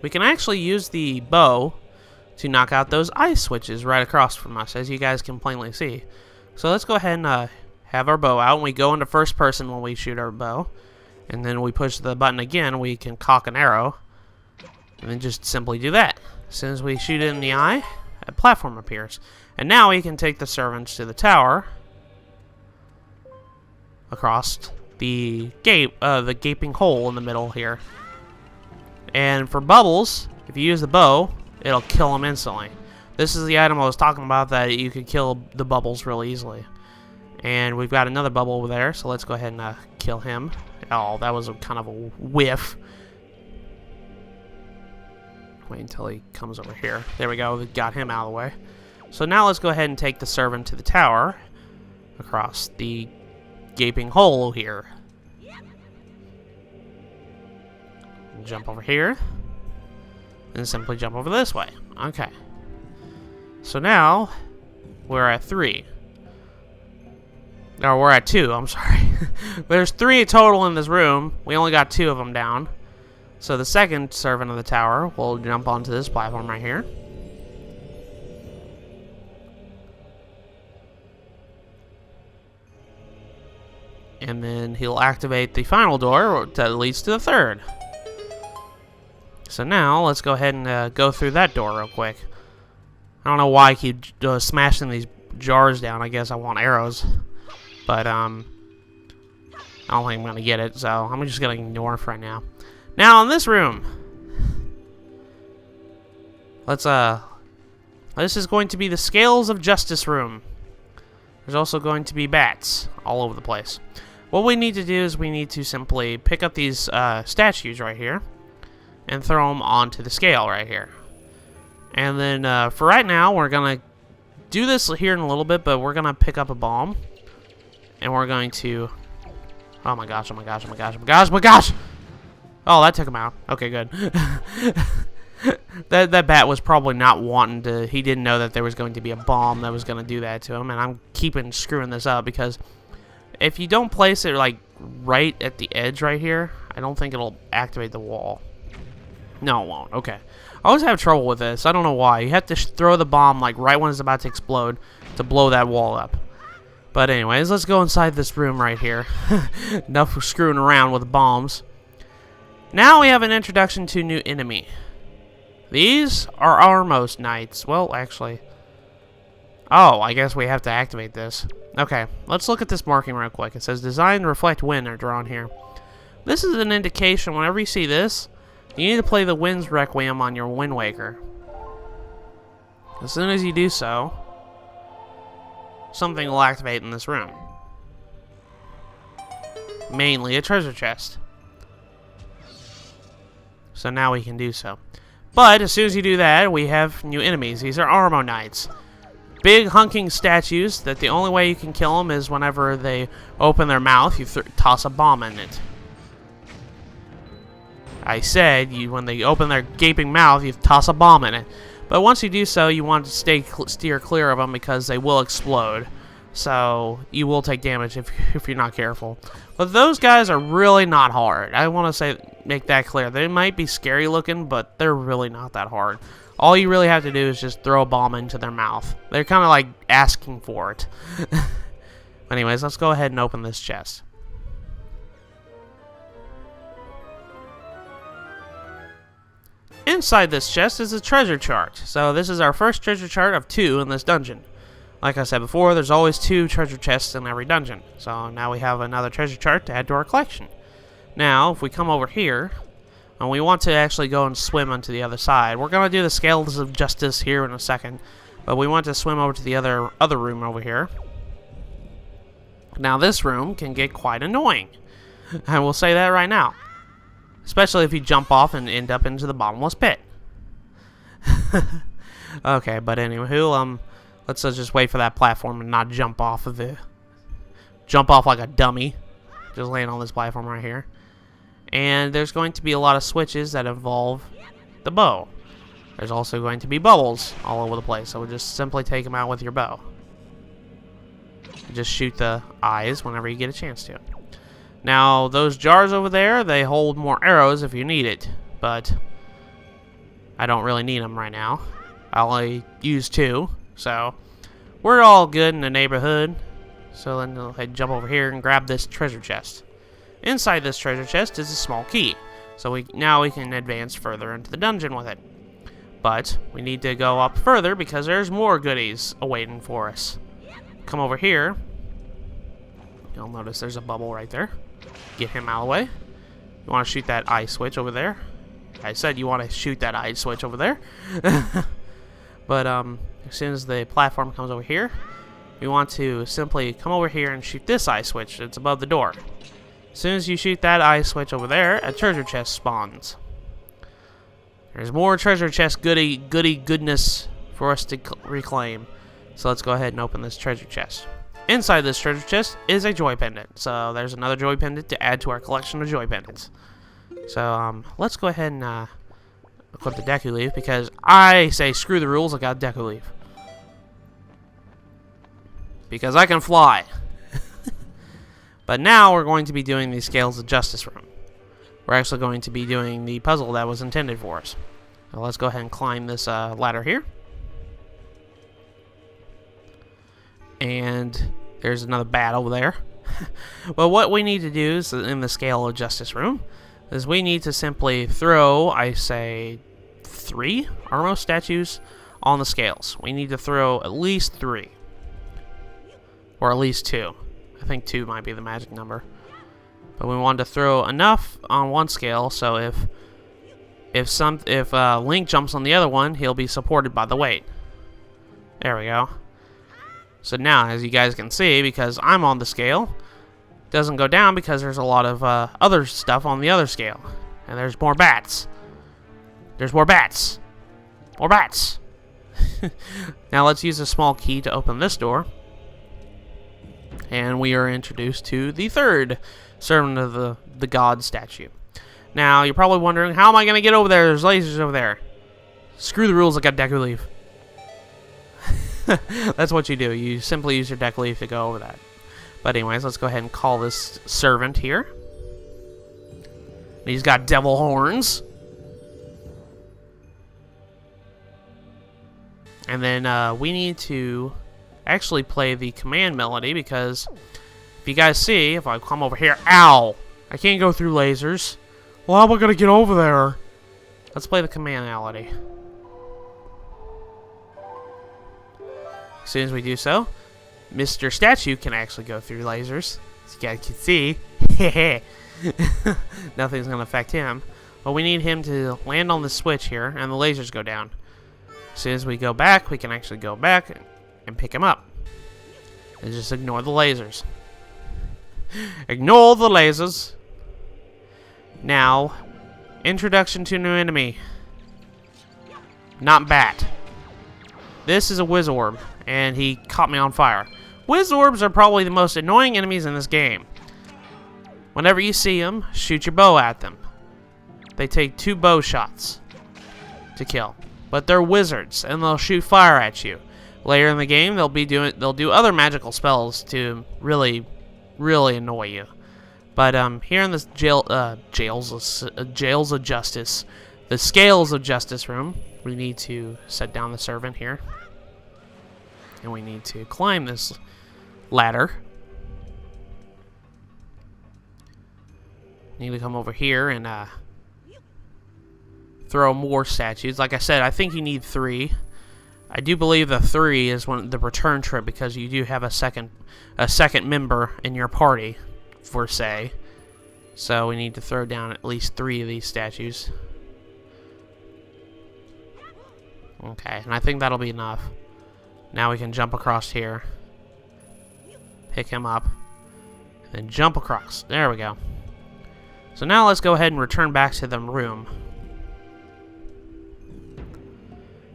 we can actually use the bow to knock out those ice switches right across from us, as you guys can plainly see. So let's go ahead and have our bow out, and we go into first person when we shoot our bow. And then we push the button again, we can cock an arrow, and then just simply do that. As soon as we shoot it in the eye, a platform appears. And now we can take the servants to the tower across the gaping hole in the middle here. And for bubbles, if you use the bow, it'll kill them instantly. This is the item I was talking about that you could kill the bubbles really easily. And we've got another bubble over there, so let's go ahead and kill him. Oh, that was kind of a whiff. Wait until he comes over here. There we go, we got him out of the way. So now let's go ahead and take the servant to the tower across the gaping hole here. Jump over here. And simply jump over this way. Okay. So now we're at 3. Or we're at 2, I'm sorry. There's 3 total in this room. We only got 2 of them down. So the second servant of the tower will jump onto this platform right here. And then he'll activate the final door that leads to the third. So now let's go ahead and go through that door real quick. I don't know why I keep smashing these jars down. I guess I want arrows. But, I don't think I'm going to get it, so I'm just going to ignore it for right now. Now, in this room, this is going to be the Scales of Justice room. There's also going to be bats all over the place. What we need to do is we need to simply pick up these statues right here and throw them onto the scale right here. And then, for right now, we're going to do this here in a little bit, but we're going to pick up a bomb. And we're going to... Oh my gosh, oh my gosh, oh my gosh, oh my gosh, oh my gosh! Oh, that took him out. Okay, good. that bat was probably not wanting to... He didn't know that there was going to be a bomb that was going to do that to him. And I'm keeping screwing this up because if you don't place it, like, right at the edge right here, I don't think it'll activate the wall. No, it won't. Okay. I always have trouble with this. I don't know why. You have to throw the bomb, like, right when it's about to explode to blow that wall up. But anyways, let's go inside this room right here. Enough screwing around with bombs. Now we have an introduction to a new enemy. These are Armos Knights. Well, actually... Oh, I guess we have to activate this. Okay, let's look at this marking real quick. It says Design Reflect Wind are drawn here. This is an indication whenever you see this, you need to play the Wind's Requiem on your Wind Waker. As soon as you do so, something will activate in this room. Mainly a treasure chest. So now we can do so. But as soon as you do that, we have new enemies. These are Armo Knights. Big hunking statues that the only way you can kill them is whenever they open their mouth, you toss a bomb in it. I said, when they open their gaping mouth, you toss a bomb in it. But once you do so, you want to steer clear of them because they will explode. So you will take damage if you're not careful. But those guys are really not hard. I want to make that clear. They might be scary looking, but they're really not that hard. All you really have to do is just throw a bomb into their mouth. They're kind of like asking for it. Anyways, let's go ahead and open this chest. Inside this chest is a treasure chart. So this is our first treasure chart of 2 in this dungeon. Like I said before, there's always 2 treasure chests in every dungeon. So now we have another treasure chart to add to our collection. Now, if we come over here, and we want to actually go and swim onto the other side. We're going to do the Scales of Justice here in a second. But we want to swim over to the other room over here. Now this room can get quite annoying. I will say that right now. Especially if you jump off and end up into the bottomless pit. Okay, but anyway, let's just wait for that platform and not jump off of it. Jump off like a dummy. Just land on this platform right here. And there's going to be a lot of switches that involve the bow. There's also going to be bubbles all over the place, so we'll just simply take them out with your bow. Just shoot the eyes whenever you get a chance to. Now, those jars over there, they hold more arrows if you need it, but I don't really need them right now. I only use 2, so we're all good in the neighborhood. So then I'll head jump over here and grab this treasure chest. Inside this treasure chest is a small key, so now we can advance further into the dungeon with it. But we need to go up further because there's more goodies awaiting for us. Come over here. You'll notice there's a bubble right there. Get him out of the way. You want to shoot that eye switch over there. I said you want to shoot that eye switch over there. But as soon as the platform comes over here, we want to simply come over here and shoot this eye switch that's above the door. As soon as you shoot that eye switch over there, a treasure chest spawns. There's more treasure chest goodness for us to reclaim. So let's go ahead and open this treasure chest. Inside this treasure chest is a joy pendant. So there's another joy pendant to add to our collection of joy pendants. So let's go ahead and equip the Deku Leaf because I say screw the rules. I got Deku Leaf because I can fly. But now we're going to be doing the Scales of Justice room. We're actually going to be doing the puzzle that was intended for us. So let's go ahead and climb this ladder here. And there's another bat over there. Well, what we need to do is, in the Scale of Justice room, is we need to simply throw, I say, 3 Armor statues on the scales. We need to throw at least 3. Or at least 2. I think 2 might be the magic number. But we want to throw enough on one scale, so if Link jumps on the other one, he'll be supported by the weight. There we go. So now, as you guys can see, because I'm on the scale, it doesn't go down because there's a lot of other stuff on the other scale. And there's more bats. There's more bats. More bats. Now let's use a small key to open this door. And we are introduced to the third servant of the god statue. Now, you're probably wondering, how am I going to get over there? There's lasers over there. Screw the rules, I got Deku Leaf. That's what you do. You simply use your Deku Leaf to go over that. But anyways, let's go ahead and call this servant here. He's got devil horns. And then we need to actually play the command melody because if you guys see, if I come over here, ow! I can't go through lasers. Well, how am I going to get over there? Let's play the command melody. As soon as we do so, Mr. Statue can actually go through lasers. As you guys can see, nothing's going to affect him. But we need him to land on the switch here, and the lasers go down. As soon as we go back, we can actually go back and pick him up. And just ignore the lasers. Ignore the lasers. Now, introduction to new enemy. Not bat. This is a Wizorb, and he caught me on fire. Wizorbs are probably the most annoying enemies in this game. Whenever you see them, shoot your bow at them. They take 2 bow shots to kill. But they're wizards, and they'll shoot fire at you. Later in the game, they'll do other magical spells to really annoy you. But here in this jails of justice, the Scales of Justice room, we need to set down the servant here, and we need to climb this ladder. Need to come over here and throw more statues. Like I said, I think you need 3. I do believe the 3 is the return trip because you do have a second member in your party, for say. So we need to throw down at least 3 of these statues. Okay, and I think that'll be enough. Now we can jump across here, pick him up, and then jump across. There we go. So now let's go ahead and return back to the room.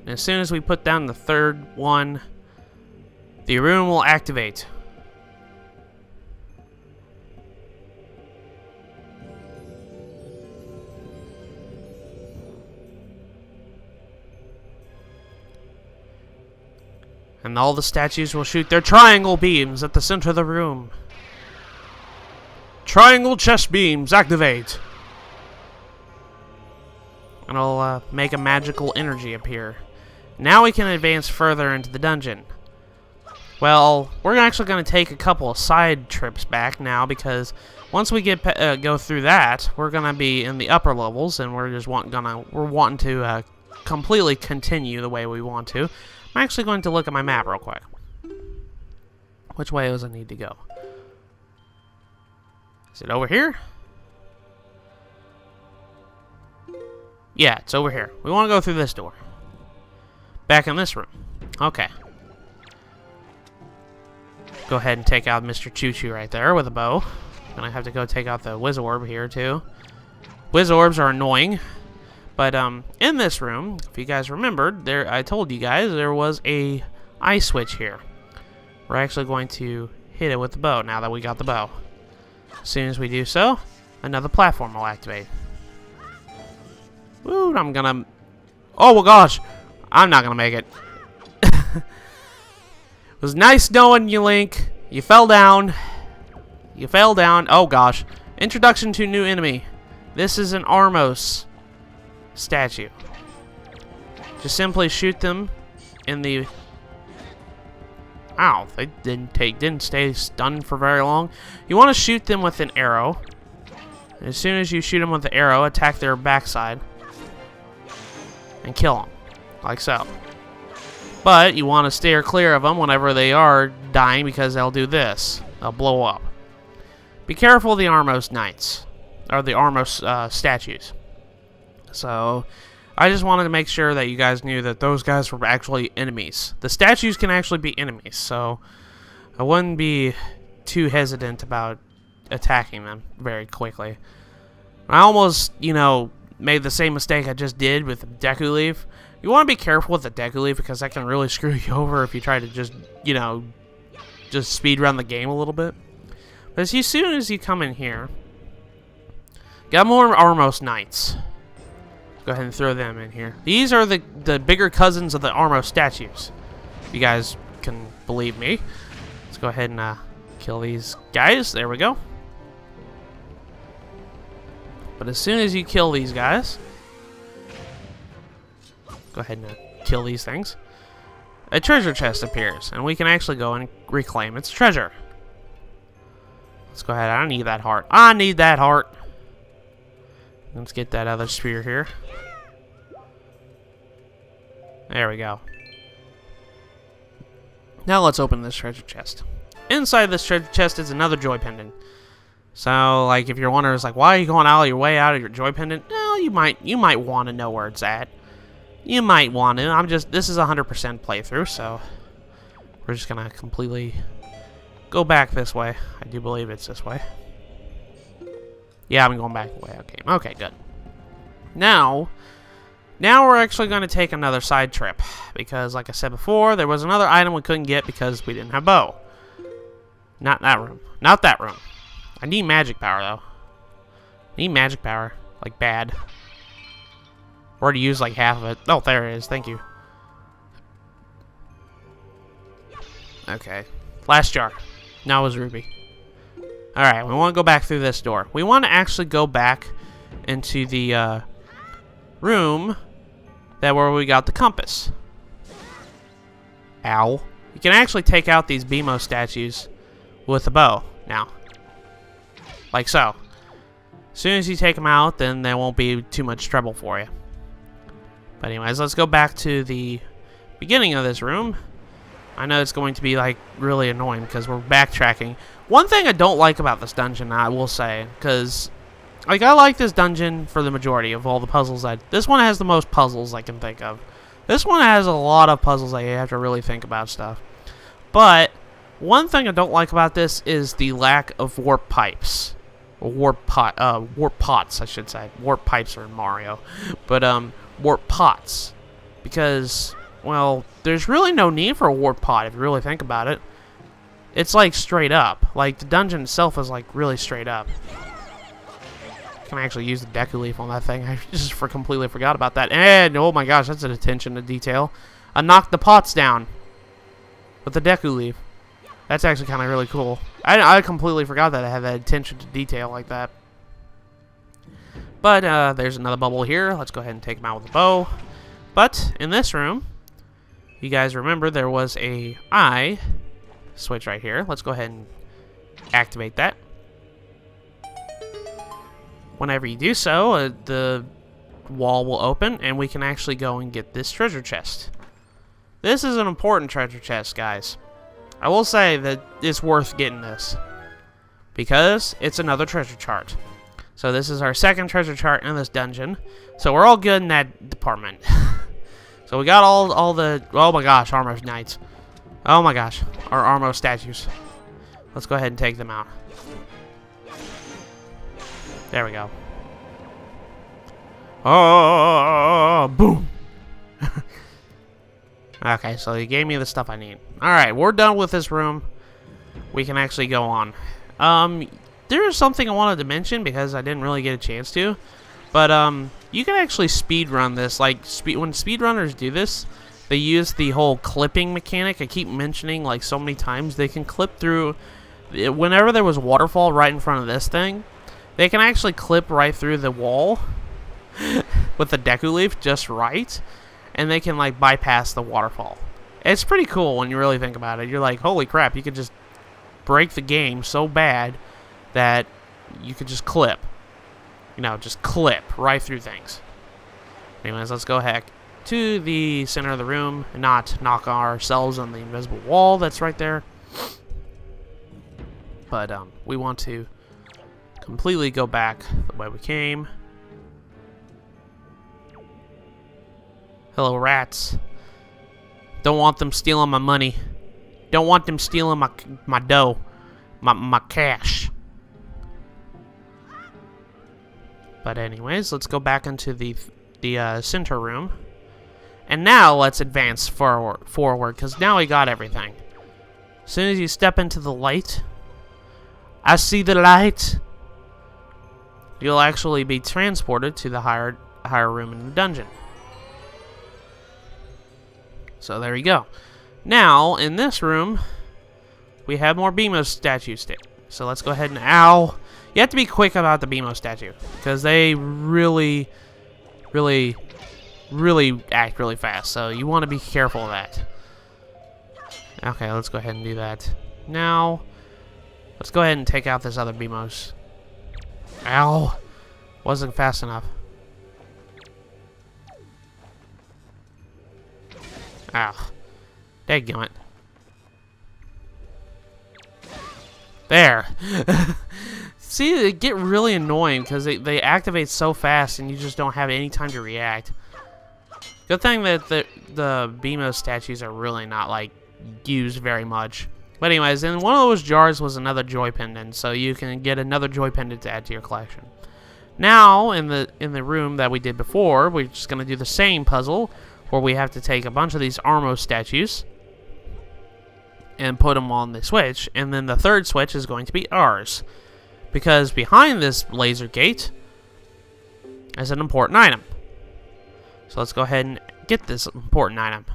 And as soon as we put down the 3rd one, the room will activate. And all the statues will shoot their triangle beams at the center of the room. Triangle chest beams activate. And it'll make a magical energy appear. Now we can advance further into the dungeon. Well, we're actually going to take a couple of side trips back now, because once we get go through that, we're going to be in the upper levels, and we're just wanting to completely continue the way we want to. I'm actually going to look at my map real quick. Which way does it need to go? Is it over here? Yeah, it's over here. We want to go through this door. Back in this room. Okay. Go ahead and take out Mr. Choo-Choo right there with a bow. And I have to go take out the Whiz Orb here too. Whiz Orbs are annoying. But in this room, if you guys remembered, I told you guys there was a ice switch here. We're actually going to hit it with the bow now that we got the bow. As soon as we do so, another platform will activate. Woo, I'm gonna... Oh my gosh! I'm not gonna make it. It was nice knowing you, Link. You fell down. You fell down. Oh gosh. Introduction to new enemy. This is an Armos statue. Just simply shoot them in the... Ow, they didn't stay stunned for very long. You want to shoot them with an arrow. As soon as you shoot them with the arrow, attack their backside and kill them, like so. But you want to steer clear of them whenever they are dying, because they'll do this. They'll blow up. Be careful of the Armos Knights, or the Armos statues. So, I just wanted to make sure that you guys knew that those guys were actually enemies. The statues can actually be enemies, so I wouldn't be too hesitant about attacking them very quickly. I almost, you know, made the same mistake I just did with the Deku Leaf. You want to be careful with the Deku Leaf, because that can really screw you over if you try to just, you know, just speed run the game a little bit. But as soon as you come in here, got more Armos Knights. Go ahead and throw them in here. These are the bigger cousins of the Armos statues. If you guys can believe me. Let's go ahead and kill these guys. There we go. But as soon as you kill these guys, go ahead and kill these things, a treasure chest appears, and we can actually go and reclaim its treasure. Let's go ahead. I need that heart. I need that heart. Let's get that other sphere here. There we go. Now let's open this treasure chest. Inside this treasure chest is another joy pendant. So, like, if you're wondering, it's like, why are you going out of your way out of your joy pendant? No, you might want to know where it's at. You might want to. This is a 100% playthrough, so we're just gonna completely go back this way. I do believe it's this way. Yeah, I'm going back the way. Okay, good. Now we're actually going to take another side trip, because, like I said before, there was another item we couldn't get because we didn't have bow. Not that room. Not that room. I need magic power, though. I need magic power. Like, bad. Already used, like, half of it. Oh, there it is. Thank you. Okay. Last jar. Now is Ruby. Alright, we want to go back through this door. We want to actually go back into the room where we got the compass. Ow. You can actually take out these BMO statues with a bow now. Like so. As soon as you take them out, then there won't be too much trouble for you. But anyways, let's go back to the beginning of this room. I know it's going to be, like, really annoying because we're backtracking. One thing I don't like about this dungeon, I will say, because, like, I like this dungeon for the majority of all the puzzles. This one has the most puzzles I can think of. This one has a lot of puzzles that you have to really think about stuff. But one thing I don't like about this is the lack of warp pipes. Or warp pots, I should say. Warp pipes are in Mario. But, warp pots. Because, well, there's really no need for a warp pot if you really think about it. It's like straight up. Like the dungeon itself is like really straight up. Can I actually use the Deku Leaf on that thing? I just completely forgot about that. And oh my gosh, that's an attention to detail. I knocked the pots down with the Deku Leaf. That's actually kind of really cool. I completely forgot that I had that attention to detail like that. But there's another bubble here. Let's go ahead and take him out with a bow. But in this room, you guys remember there was a eye switch right here. Let's go ahead and activate that. Whenever you do so, the wall will open, and we can actually go and get this treasure chest. This is an important treasure chest, guys. I will say that it's worth getting this, because it's another treasure chart. So this is our second treasure chart in this dungeon. So we're all good in that department. So we got all the... Oh my gosh, Armor Knights. Oh my gosh, our Armor statues. Let's go ahead and take them out. There we go. Oh, boom. Okay, so he gave me the stuff I need. Alright, we're done with this room. We can actually go on. There is something I wanted to mention because I didn't really get a chance to. But, you can actually speedrun this. Like, when speedrunners do this, they use the whole clipping mechanic. I keep mentioning, like, so many times. They can clip through... Whenever there was a waterfall right in front of this thing, they can actually clip right through the wall with the Deku Leaf just right, and they can like bypass the waterfall. It's pretty cool when you really think about it. You're like, holy crap, you could just break the game so bad that you could just clip. You know, just clip right through things. Anyways, let's go heck to the center of the room and not knock ourselves on the invisible wall that's right there. But we want to completely go back the way we came. Hello, rats. Don't want them stealing my money. Don't want them stealing my dough, my cash. But anyways, let's go back into the center room. And now let's advance forward, because now we got everything. As soon as you step into the light, I see the light. You'll actually be transported to the higher room in the dungeon. So there you go. Now, in this room, we have more BMO statues. So let's go ahead and... Ow! You have to be quick about the BMO statue, because they really act really fast. So you want to be careful of that. Okay, let's go ahead and do that. Now, let's go ahead and take out this other BMOs. Ow! Wasn't fast enough. Ow. Dadgummit. There. See, they get really annoying because they activate so fast and you just don't have any time to react. Good thing that the BMO statues are really not, like, used very much. But anyways, in one of those jars was another joy pendant, so you can get another joy pendant to add to your collection. Now, in the room that we did before, we're just going to do the same puzzle, where we have to take a bunch of these Armo statues and put them on the switch, and then the third switch is going to be ours. Because behind this laser gate is an important item. So let's go ahead and get this important item.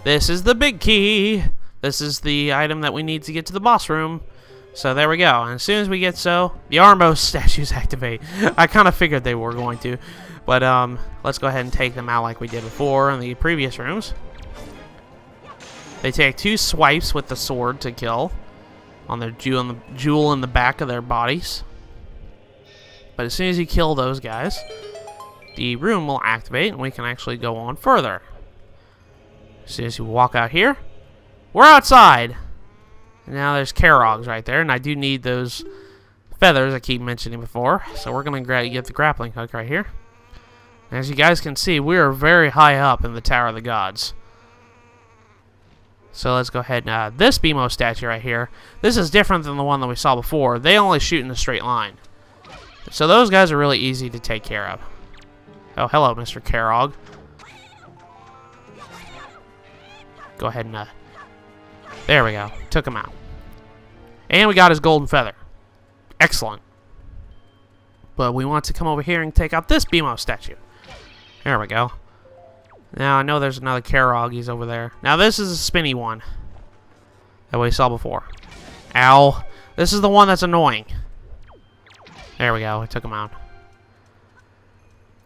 This is the big key. This is the item that we need to get to the boss room. So there we go. And as soon as we get the Armo statues activate. I kind of figured they were going to. But let's go ahead and take them out like we did before in the previous rooms. They take 2 swipes with the sword to kill on their jewel in the back of their bodies. But as soon as you kill those guys, the room will activate and we can actually go on further. As soon as you walk out here, we're outside. And now there's Karogs right there, and I do need those feathers I keep mentioning before. So we're going to get the grappling hook right here. And as you guys can see, we are very high up in the Tower of the Gods. So let's go ahead and this BMO statue right here. This is different than the one that we saw before. They only shoot in a straight line. So those guys are really easy to take care of. Oh, hello, Mr. Karog. Go ahead and there we go. Took him out. And we got his golden feather. Excellent. But we want to come over here and take out this BMO statue. There we go. Now, I know there's another Karog. He's over there. Now, this is a spinny one that we saw before. Ow. This is the one that's annoying. There we go. I took him out.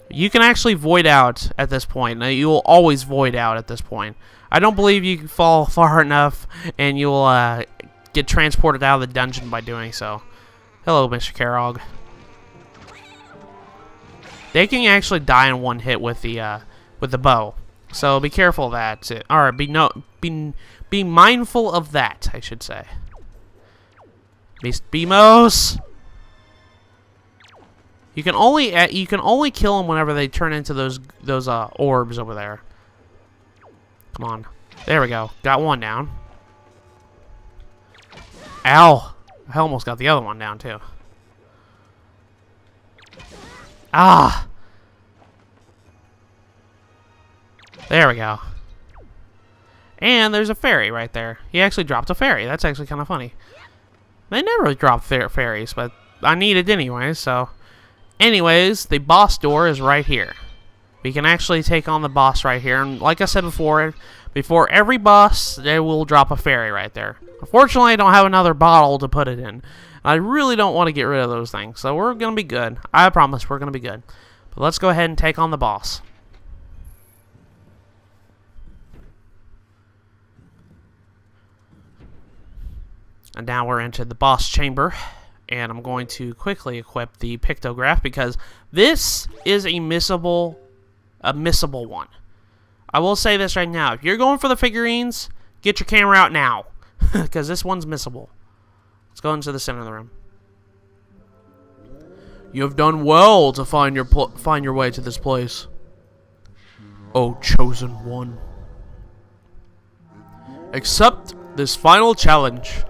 You can actually void out at this point. Now, you will always void out at this point. I don't believe you can fall far enough and you'll get transported out of the dungeon by doing so. Hello, Mr. Karog. They can actually die in one hit with the bow. So be careful of that. Or be mindful of that, I should say. Beast Beamos. You can only kill them whenever they turn into those orbs over there. Come on. There we go. Got one down. Ow. I almost got the other one down too. Ah. There we go. And there's a fairy right there. He actually dropped a fairy. That's actually kind of funny. They never drop fairies, but I need it anyway, so... Anyways, the boss door is right here. We can actually take on the boss right here. And like I said before every boss, they will drop a fairy right there. Unfortunately, I don't have another bottle to put it in. I really don't want to get rid of those things. So we're going to be good. I promise we're going to be good. But let's go ahead and take on the boss. And now we're into the boss chamber. And I'm going to quickly equip the pictograph because this is a missable one. I will say this right now. If you're going for the figurines, get your camera out now. Because this one's missable. Let's go into the center of the room. You have done well to find your way to this place. Oh, chosen one. Accept this final challenge.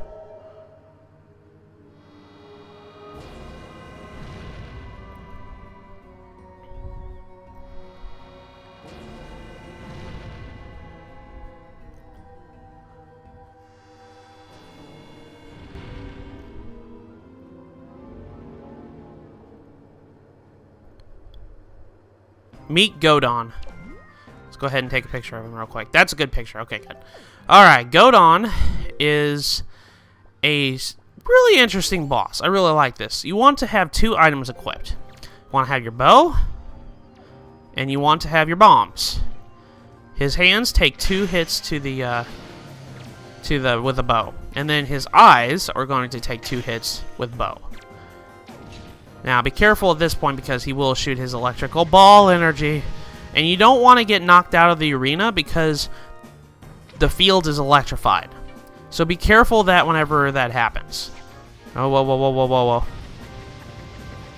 Meet Gohdan. Let's go ahead and take a picture of him real quick. That's a good picture. Okay, good. Alright, Gohdan is a really interesting boss. I really like this. You want to have two items equipped. You want to have your bow, and you want to have your bombs. His hands take 2 hits with the bow, and then his eyes are going to take 2 hits with bow. Now, be careful at this point because he will shoot his electrical ball energy. And you don't want to get knocked out of the arena because the field is electrified. So be careful of that whenever that happens. Oh, whoa, whoa, whoa, whoa, whoa, whoa.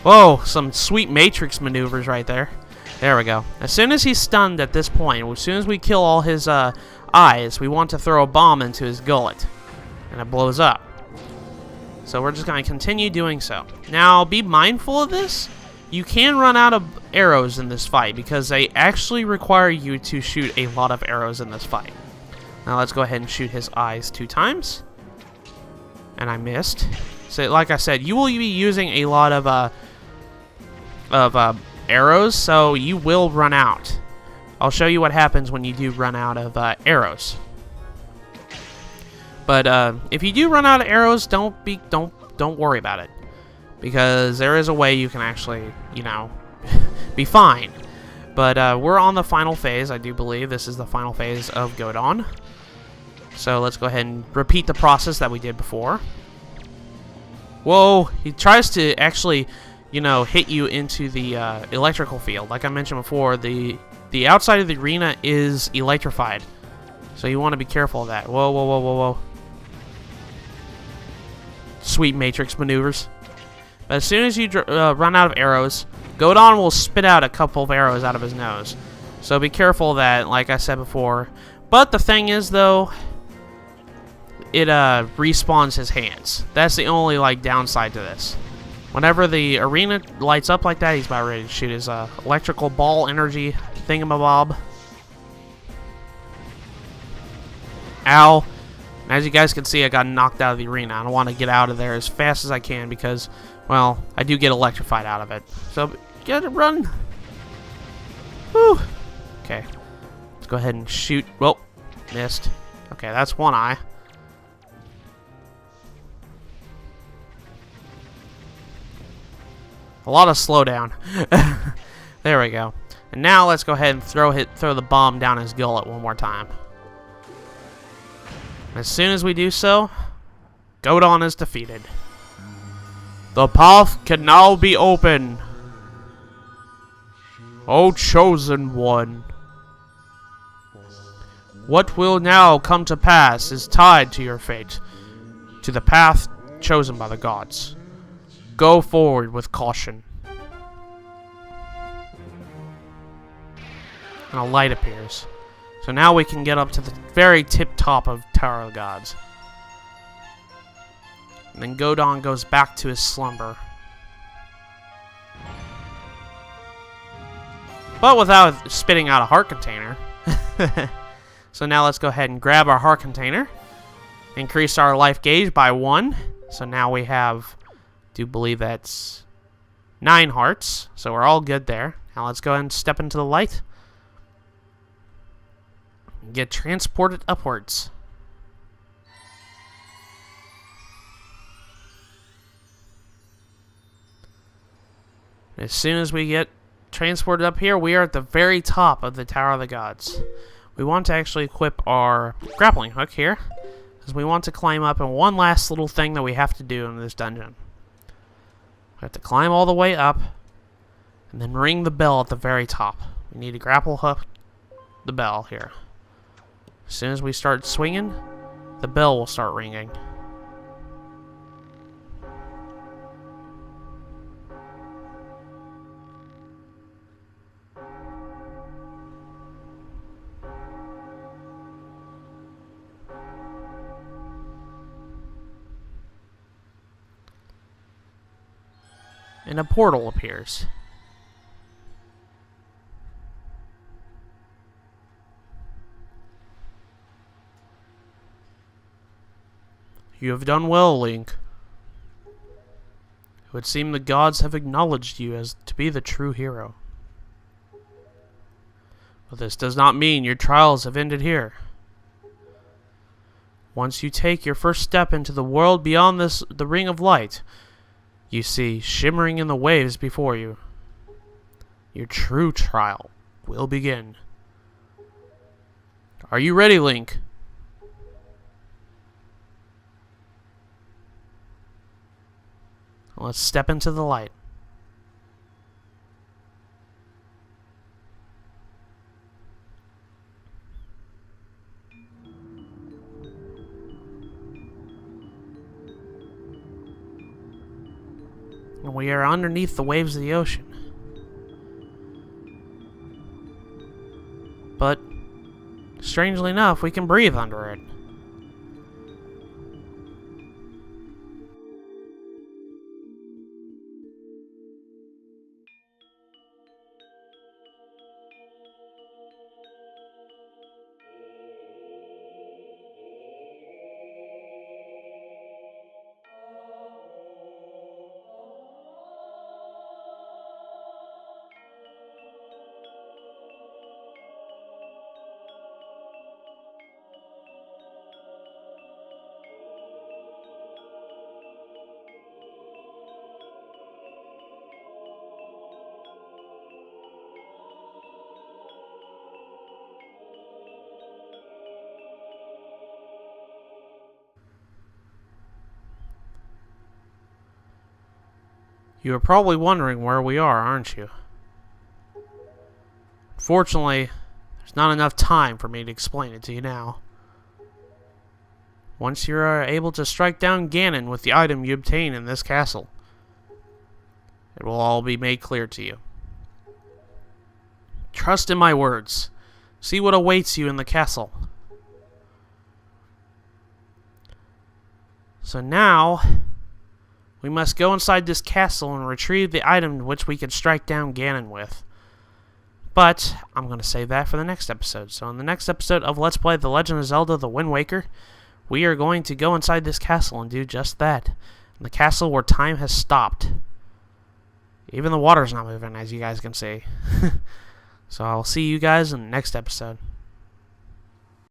Whoa, some sweet Matrix maneuvers right there. There we go. As soon as he's stunned at this point, as soon as we kill all his eyes, we want to throw a bomb into his gullet. And it blows up. So we're just going to continue doing so. Now, be mindful of this. You can run out of arrows in this fight because they actually require you to shoot a lot of arrows in this fight. Now let's go ahead and shoot his eyes 2 times. And I missed. So like I said, you will be using a lot of arrows, so you will run out. I'll show you what happens when you do run out of arrows. But if you do run out of arrows, don't worry about it, because there is a way you can actually, you know, be fine. But we're on the final phase. I do believe this is the final phase of Gohdan. So let's go ahead and repeat the process that we did before. Whoa! He tries to actually, you know, hit you into the electrical field. Like I mentioned before, the outside of the arena is electrified, so you want to be careful of that. Whoa! Whoa! Whoa! Whoa! Whoa! Sweet Matrix maneuvers. But as soon as you run out of arrows, Gohdan will spit out a couple of arrows out of his nose. So be careful of that, like I said before. But the thing is, though, it respawns his hands. That's the only downside to this. Whenever the arena lights up like that, he's about ready to shoot his electrical ball energy thingamabob. Ow. As you guys can see, I got knocked out of the arena. I don't want to get out of there as fast as I can because, well, I do get electrified out of it. So, get it, run. Whew. Okay. Let's go ahead and shoot. Well, missed. Okay, that's one eye. A lot of slowdown. There we go. And now let's go ahead and throw the bomb down his gullet one more time. As soon as we do so, Gohdan is defeated. The path can now be open. O chosen one. What will now come to pass is tied to your fate, to the path chosen by the gods. Go forward with caution. And a light appears. So now we can get up to the very tip top of Tower of the Gods. And then Gohdan goes back to his slumber. But without spitting out a heart container. So now let's go ahead and grab our heart container. Increase our life gauge by 1. So now we have, I do believe that's 9 hearts. So we're all good there. Now let's go ahead and step into the light. Get transported upwards. As soon as we get transported up here, we are at the very top of the Tower of the Gods. We want to actually equip our grappling hook here, because we want to climb up, and one last little thing that we have to do in this dungeon. We have to climb all the way up, and then ring the bell at the very top. We need to grapple hook the bell here. As soon as we start swinging, the bell will start ringing. And a portal appears. You have done well, Link. It would seem the gods have acknowledged you as to be the true hero. But this does not mean your trials have ended here. Once you take your first step into the world beyond the ring of light, you see shimmering in the waves before you. Your true trial will begin. Are you ready, Link? Let's step into the light. And we are underneath the waves of the ocean. But, strangely enough, we can breathe under it. You are probably wondering where we are, aren't you? Fortunately, there's not enough time for me to explain it to you now. Once you are able to strike down Ganon with the item you obtain in this castle, it will all be made clear to you. Trust in my words. See what awaits you in the castle. So now, we must go inside this castle and retrieve the item which we can strike down Ganon with. But I'm going to save that for the next episode. So in the next episode of Let's Play The Legend of Zelda The Wind Waker, we are going to go inside this castle and do just that. In the castle where time has stopped. Even the water's not moving, as you guys can see. So I'll see you guys in the next episode.